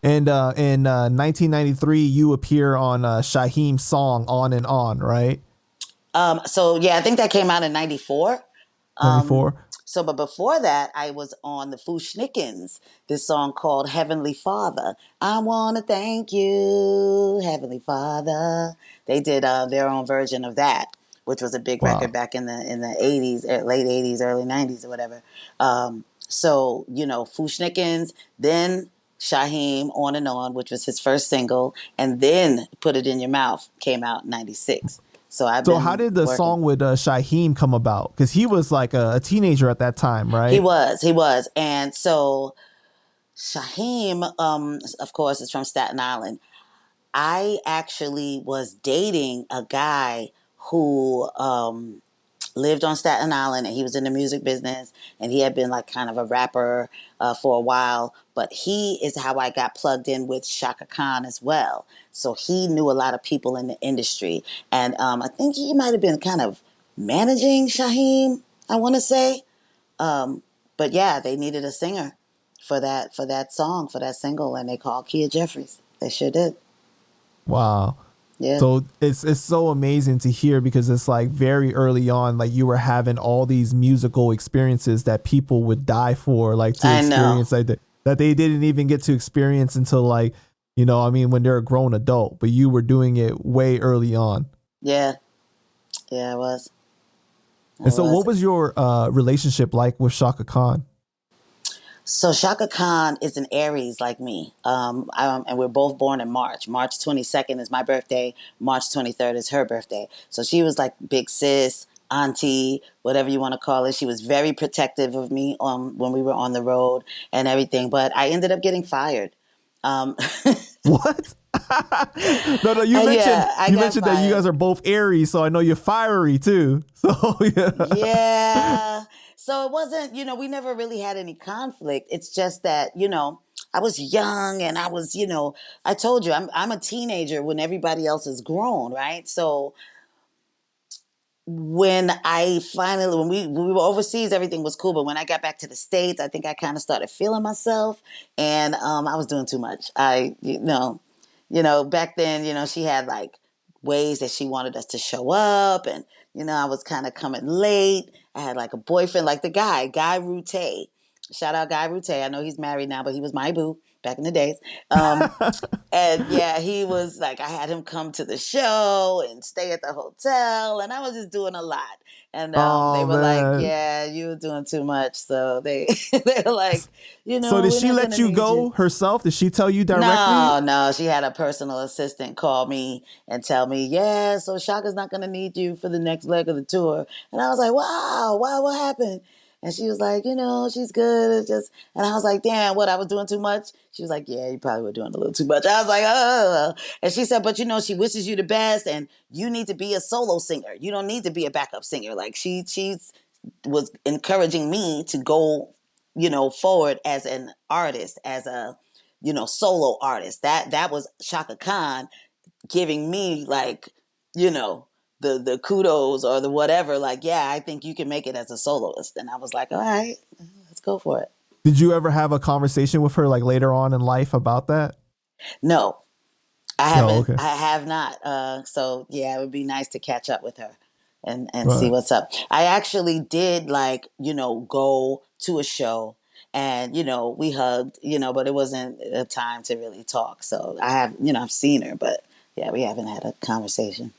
And in 1993, you appear on Shaheem's song "On and On," right? So yeah, I think that came out in '94. Um, 94. but before that, I was on the Fushnikins, this song called Heavenly Father. I want to thank you, Heavenly Father. They did their own version of that, which was a big record Wow. back in the 80s, late 80s, early 90s or whatever. Fushnikins, then Shaheem, On and On, which was his first single, and then Put It in Your Mouth came out in '96. So I've So how been did the working. song with Shaheem come about? Because he was like a teenager at that time, He right? was, he was. And so Shaheem, of course, is from Staten Island. I actually was dating a guy who lived on Staten Island, and he was in the music business, and he had been like kind of a rapper for a while. But he is how I got plugged in with Chaka Khan as well. So he knew a lot of people in the industry, and I think he might have been kind of managing Shaheem, I want to say. But yeah, they needed a singer for that song, for that single, and they called Kia Jeffries. They sure did. Wow. Yeah, So it's so amazing to hear because it's like very early on, like you were having all these musical experiences that people would die for, like to I know. experience like that they didn't even get to experience until like, I mean, when they're a grown adult, but you were doing it way early on. Yeah, yeah, it was. It And so was. what was your relationship like with Shaka Khan? So Shaka Khan is an Aries like me, and we're both born in March. March 22nd is my birthday. March 23rd is her birthday. So she was like big sis, auntie, whatever you want to call it. She was very protective of me when we were on the road and everything. But I ended up getting fired. Um, What? No, no, you mentioned yeah, I you got mentioned that you fired. guys are both Aries, so I know you're fiery too. So yeah. Yeah. So it wasn't, we never really had any conflict. It's just that, I was young and I was, I told you I'm a teenager when everybody else is grown, right? So when we were overseas, everything was cool. But when I got back to the States, I think I kind of started feeling myself, and I was doing too much. Back then, she had like ways that she wanted us to show up, and I was kind of coming late. I had like a boyfriend, like the Guy Rute. Shout out Guy Rute. I know he's married now, but he was my boo back in the days. And yeah, he was like, I had him come to the show and stay at the hotel, and I was just doing a lot. And they Oh were like, man. "Yeah, you were doing too much." So they they were like, So did we're she not let gonna you need you. go herself? Did she tell you directly? No, no, she had a personal assistant call me and tell me, yeah, so Shaka's not going to need you for the next leg of the tour. And I was like, wow, what happened? And she was like, she's good. It's just, and I was like, damn, what, I was doing too much? She was like, yeah, you probably were doing a little too much. I was like, oh. And she said, but she wishes you the best and you need to be a solo singer. You don't need to be a backup singer. Like she's was encouraging me to go, forward as an artist, as a solo artist. That was Shaka Khan giving me like, you know, the kudos or the whatever. Like, yeah, I think you can make it as a soloist. And I was like, all right, let's go for it. Did you ever have a conversation with her like later on in life about that? No, I No, haven't. okay. I have not. So yeah, it would be nice to catch up with her and see Right. what's up. I actually did like go to a show and we hugged but it wasn't a time to really talk. So I have I've seen her, but yeah, we haven't had a conversation.